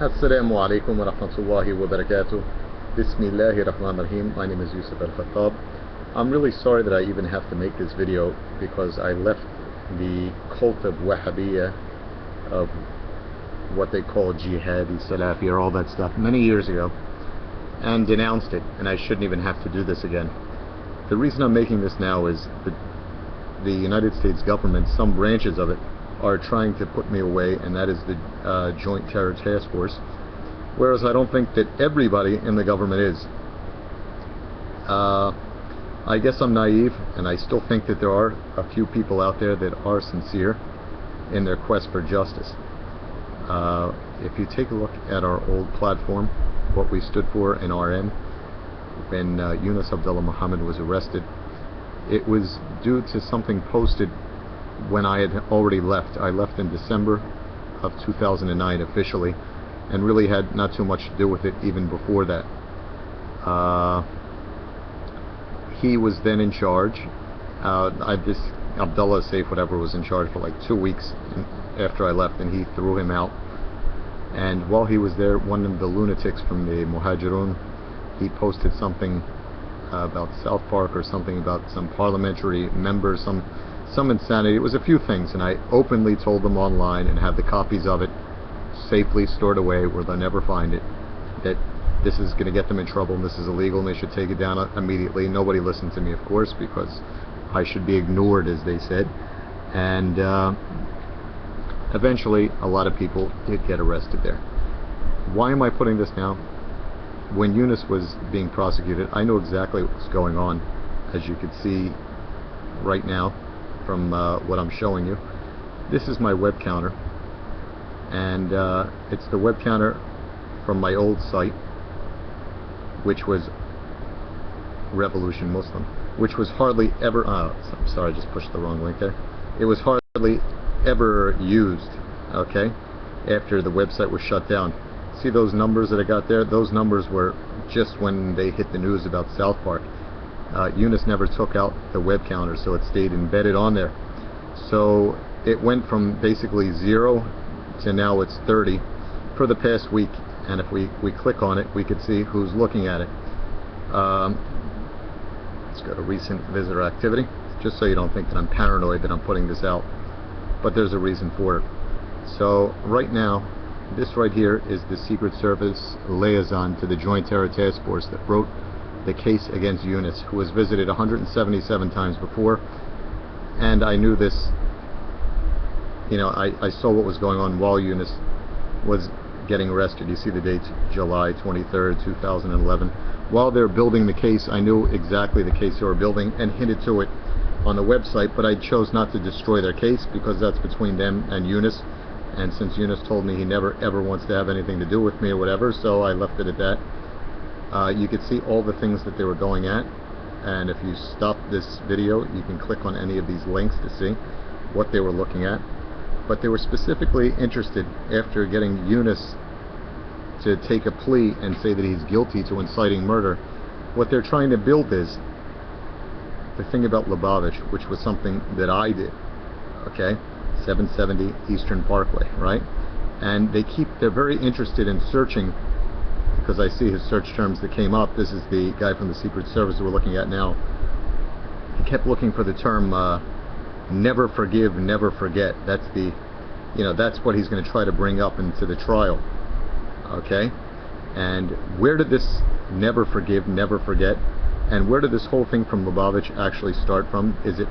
Assalamu alaikum wa rahmatullahi wa barakatuh. Bismillahir Rahmanir Rahim. My name is al-Khattab. I'm really sorry that I even have to make this video because I left the cult of Wahhabiyya, of what they call jihadi, Salafi, or all that stuff many years ago, and denounced it, and I shouldn't even have to do this again. The reason I'm making this now is that the United States government, some branches of it, are trying to put me away, and that is the Joint Terror Task Force, whereas I don't think that everybody in the government is. I guess I'm naive, and I still think that there are a few people out there that are sincere in their quest for justice. If you take a look at our old platform, what we stood for in RN, when Yunus Abdullah Muhammad was arrested, it was due to something posted when I had already left. I left in December of 2009 officially, and really had not too much to do with it even before that. He was then in charge. Abdullah Saif, whatever, was in charge for like 2 weeks after I left, and he threw him out. And while he was there, one of the lunatics from the Muhajirun, he posted something about South Park, or something about some parliamentary member, some insanity. It was a few things, and I openly told them online, and have the copies of it safely stored away where they'll never find it, that this is going to get them in trouble, and this is illegal, and they should take it down immediately. Nobody listened to me, of course, because I should be ignored, as they said. And eventually a lot of people did get arrested there. Why am I putting this now? When Yunus was being prosecuted, I knew exactly what was going on, as you could see right now from what I'm showing you. This is my web counter, and it's the web counter from my old site, which was Revolution Muslim, which was hardly ever I'm sorry, I just pushed the wrong link there. It was hardly ever used, okay, after the website was shut down. See those numbers that I got there? Those numbers were just when they hit the news about South Park. Yunus never took out the web counter, so it stayed embedded on there. So it went from basically 0 to now it's 30 for the past week, and if we click on it, we could see who's looking at it. Let's go to recent visitor activity, just so you don't think that I'm paranoid that I'm putting this out, but there's a reason for it. So right now, this right here is the Secret Service liaison to the Joint Terror Task Force that wrote the case against Yunus, who was visited 177 times before. And I knew this, you know, I saw what was going on while Yunus was getting arrested. You see the date, July 23rd, 2011. While they're building the case, I knew exactly the case they were building and hinted to it on the website, but I chose not to destroy their case because that's between them and Yunus. And since Yunus told me he never ever wants to have anything to do with me or whatever, so I left it at that. You could see all the things that they were going at, and if you stop this video, you can click on any of these links to see what they were looking at. But they were specifically interested, after getting Yunus to take a plea and say that he's guilty to inciting murder, what they're trying to build is the thing about Lubavitch, which was something that I did, okay? 770 Eastern Parkway, right? And they're very interested in searching, because I see his search terms that came up. This is the guy from the Secret Service we're looking at now. He kept looking for the term never forgive, never forget. That's the, you know, that's what he's going to try to bring up into the trial, okay? And where did this never forgive, never forget, and where did this whole thing from Lubavitch actually start from? Is it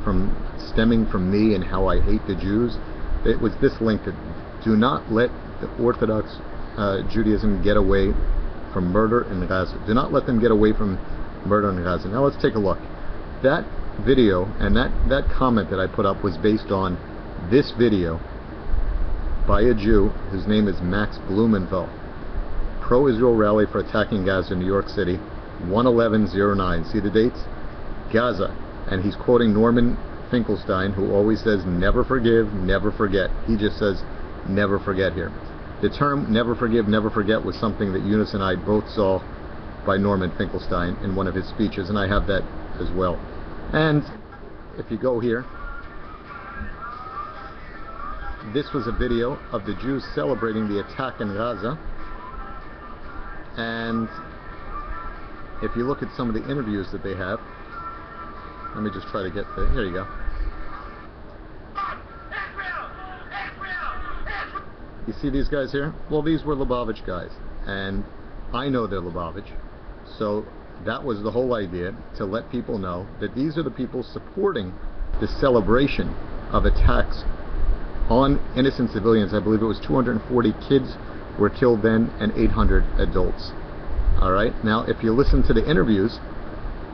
stemming from me and how I hate the Jews? It was this link that, do not let the Orthodox Judaism get away from murder in Gaza. Do not let them get away from murder in Gaza. Now let's take a look. That video and that comment that I put up was based on this video by a Jew whose name is Max Blumenthal. Pro-Israel rally for attacking Gaza in New York City, 1/11/09. See the dates? Gaza. And he's quoting Norman Finkelstein, who always says never forgive, never forget. He just says never forget here. The term never forgive, never forget was something that Yunus and I both saw by Norman Finkelstein in one of his speeches, and I have that as well. And if you go here, this was a video of the Jews celebrating the attack in Gaza, And if you look at some of the interviews that they have, let me just try to get the, here you go. You see these guys here? Well, these were Lubavitch guys, and I know they're Lubavitch, so that was the whole idea, to let people know that these are the people supporting the celebration of attacks on innocent civilians. I believe it was 240 kids were killed then, and 800 adults. Alright, now if you listen to the interviews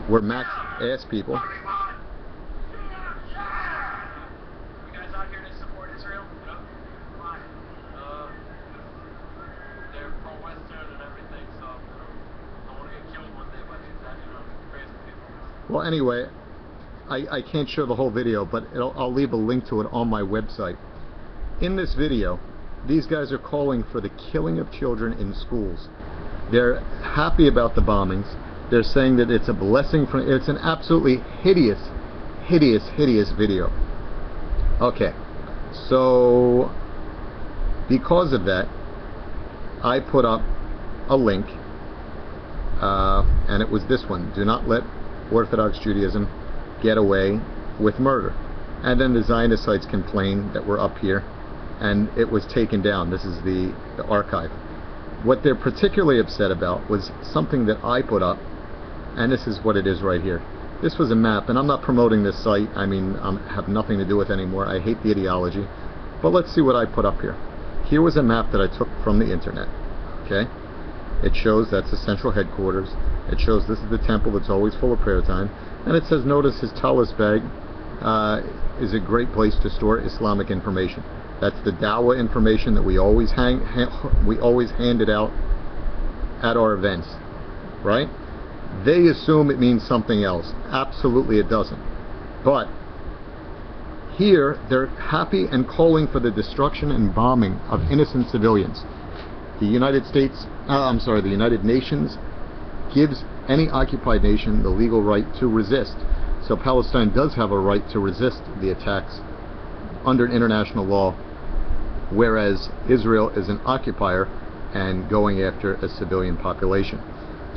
where Max asked people, well, anyway, I can't show the whole video, but I'll leave a link to it on my website. In this video, these guys are calling for the killing of children in schools. They're happy about the bombings. They're saying that it's a blessing from, it's an absolutely hideous, hideous, hideous video. Okay, so because of that, I put up a link, and it was this one: do not let Orthodox Judaism get away with murder. And then the Zionist sites complained that we're up here, and it was taken down. This is the archive. What they're particularly upset about was something that I put up, and this is what it is right here. This was a map, and I'm not promoting this site. I mean, I have nothing to do with it anymore. I hate the ideology. But let's see what I put up here. Here was a map that I took from the internet. Okay? It shows that's the central headquarters. It shows this is the temple that's always full of prayer time. And it says, notice his tallis bag is a great place to store Islamic information. That's the Dawah information that we always handed out at our events, right? They assume it means something else. Absolutely it doesn't. But here they're happy and calling for the destruction and bombing of innocent civilians. The United Nations gives any occupied nation the legal right to resist. So Palestine does have a right to resist the attacks under international law, whereas Israel is an occupier and going after a civilian population.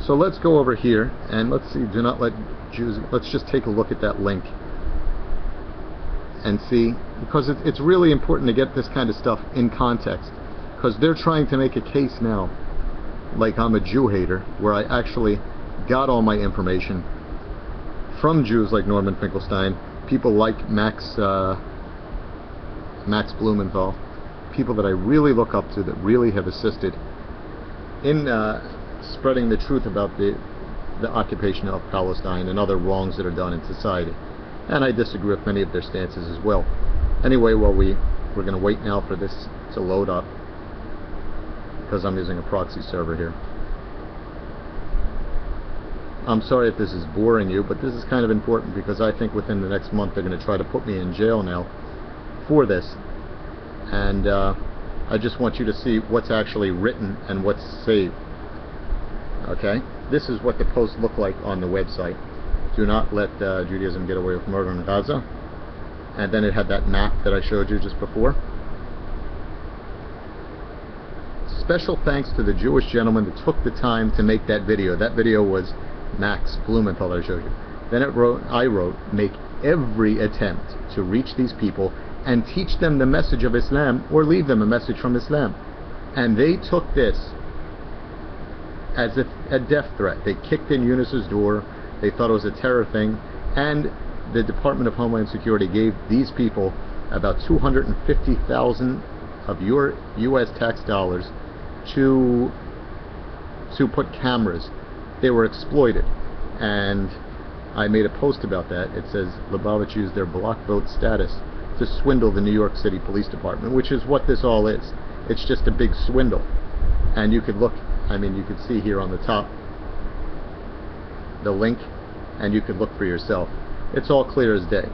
So let's go over here and let's see, do not let Jews, let's just take a look at that link and see, because it's really important to get this kind of stuff in context, because they're trying to make a case now like I'm a Jew hater, where I actually got all my information from Jews like Norman Finkelstein, people like Max Blumenthal, people that I really look up to, that really have assisted in spreading the truth about the occupation of Palestine and other wrongs that are done in society. And I disagree with many of their stances as well. Anyway, well, we're going to wait now for this to load up, because I'm using a proxy server here. I'm sorry if this is boring you, but this is kind of important, because I think within the next month they're going to try to put me in jail now for this. And I just want you to see what's actually written and what's saved. Okay? This is what the posts look like on the website. Do not let Judaism get away with murder in Gaza. And then it had that map that I showed you just before. Special thanks to the Jewish gentleman that took the time to make that video. That video was Max Blumenthal that I showed you. Then I wrote, make every attempt to reach these people and teach them the message of Islam, or leave them a message from Islam. And they took this as a death threat. They kicked in Eunice's door. They thought it was a terror thing. And the Department of Homeland Security gave these people about $250,000 of your U.S. tax dollars to put cameras. They were exploited. And I made a post about that. It says Lubavitch used their block vote status to swindle the New York City Police Department, which is what this all is. It's just a big swindle. And you could look, I mean, you could see here on the top the link, and you could look for yourself. It's all clear as day.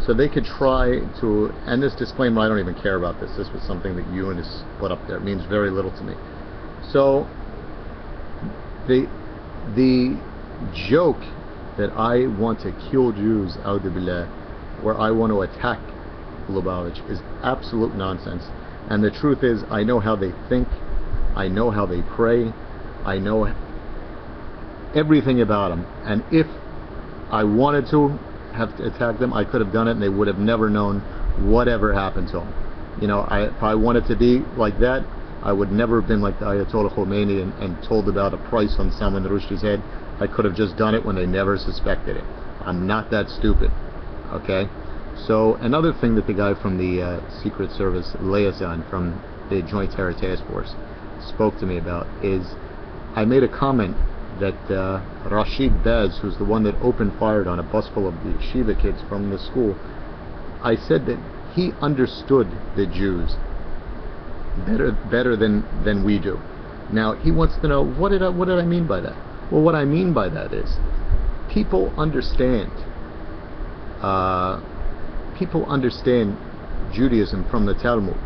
So they could try to, and this disclaimer, I don't even care about this. This was something that Eunice put up there. It means very little to me. So the joke that I want to kill Jews, A'udhu Billah, where I want to attack Lubavitch, is absolute nonsense. And the truth is, I know how they think, I know how they pray, I know everything about them, and if I wanted to have attacked them, I could have done it, and they would have never known whatever happened to them. You know, if I wanted to be like that, I would never have been like the Ayatollah Khomeini and told about a price on Salman Rushdie's head. I could have just done it when they never suspected it. I'm not that stupid. Okay? So another thing that the guy from the Secret Service liaison from the Joint Terror Task Force spoke to me about is, I made a comment that Rashid Baz, who's the one that opened fire on a bus full of the yeshiva kids from the school, I said that he understood the Jews better than we do. Now he wants to know, what did I mean by that? Well, what I mean by that is people understand Judaism from the Talmud,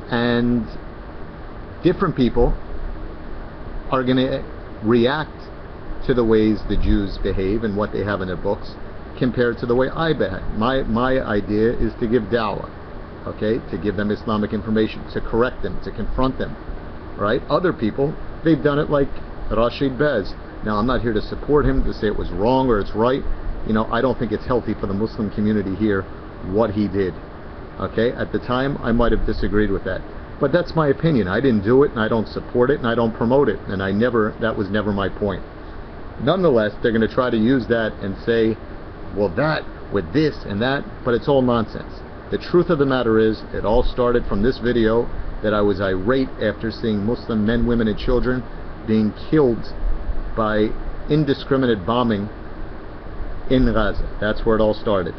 and different people are going to react to the ways the Jews behave and what they have in their books compared to the way I behave. My idea is to give dawah, okay, to give them Islamic information, to correct them, to confront them, right? Other people, they've done it like Rashid Baz. Now, I'm not here to support him, to say it was wrong or it's right. You know, I don't think it's healthy for the Muslim community here what he did. Okay, at the time I might have disagreed with that, but that's my opinion. I didn't do it, and I don't support it, and I don't promote it, and that was never my point. Nonetheless, they're going to try to use that and say, well, that with this and that, but it's all nonsense. The truth of the matter is, it all started from this video that I was irate after seeing Muslim men, women, and children being killed by indiscriminate bombing in Gaza. That's where it all started.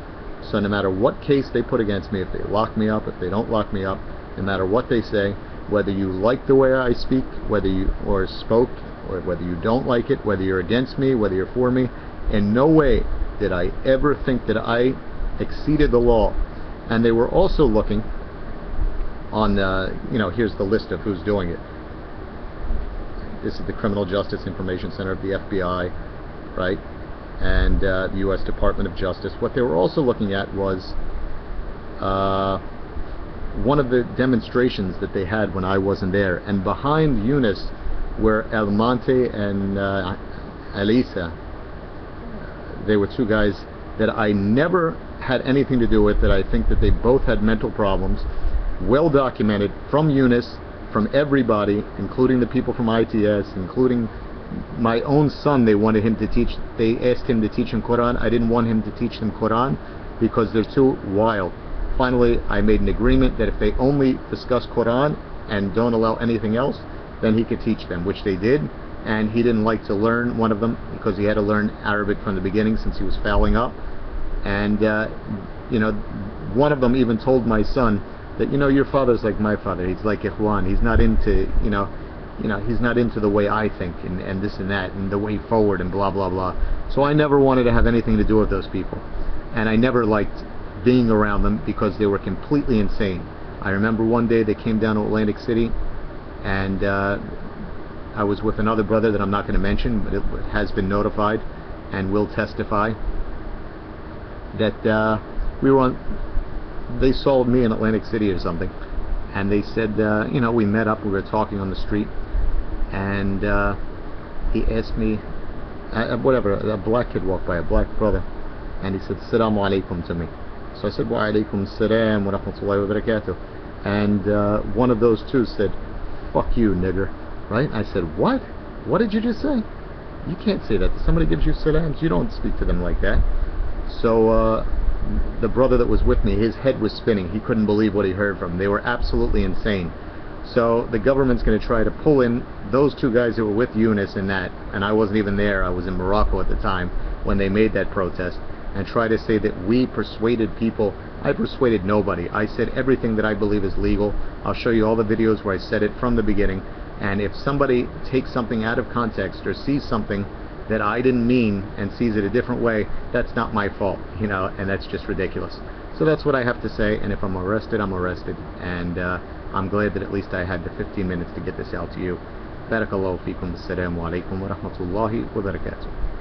So no matter what case they put against me, if they lock me up, if they don't lock me up, no matter what they say, whether you like the way I speak, whether you spoke, or whether you don't like it, whether you're against me, whether you're for me, in no way did I ever think that I exceeded the law. And they were also looking on, you know, here's the list of who's doing it. This is the Criminal Justice Information Center of the FBI, right? And the U.S. Department of Justice. What they were also looking at was one of the demonstrations that they had when I wasn't there. And behind Yunus were El Monte and Alisa. They were two guys that I never had anything to do with, that I think that they both had mental problems, well documented from Yunus, from everybody, including the people from ITS, including my own son. They wanted him to teach, they asked him to teach him Quran. I didn't want him to teach them Quran because they're too wild. Finally, I made an agreement that if they only discuss Quran and don't allow anything else, then he could teach them, which they did. And he didn't like to learn, one of them, because he had to learn Arabic from the beginning since he was fouling up. And you know, one of them even told my son that, you know, your father's like my father. He's like Ikhwan. He's not into, you know, he's not into the way I think, and this and that, and the way forward, and blah blah blah. So I never wanted to have anything to do with those people, and I never liked being around them because they were completely insane. I remember one day they came down to Atlantic City, and I was with another brother that I'm not going to mention, but it has been notified and will testify that we were on, they saw me in Atlantic City or something, and they said, you know, we met up, we were talking on the street, and he asked me, whatever, a black kid walked by, a black brother, and he said, Assalamu alaikum to me. So I said, wa alaikum assalam wa rahmatullahi wa barakatuh. And one of those two said, fuck you, nigger. Right? I said, what? What did you just say? You can't say that. If somebody gives you salams, you don't speak to them like that. So the brother that was with me, his head was spinning. He couldn't believe what he heard from them. They were absolutely insane. So the government's going to try to pull in those two guys who were with Yunus in that, and I wasn't even there. I was in Morocco at the time when they made that protest, and try to say that we persuaded people. I persuaded nobody. I said everything that I believe is legal. I'll show you all the videos where I said it from the beginning. And if somebody takes something out of context or sees something that I didn't mean and sees it a different way, that's not my fault, you know, and that's just ridiculous. So that's what I have to say, and if I'm arrested, I'm arrested. And I'm glad that at least I had the 15 minutes to get this out to you. Barakallahu feekum. Assalamu alaikum wa rahmatullahi wa barakatuh.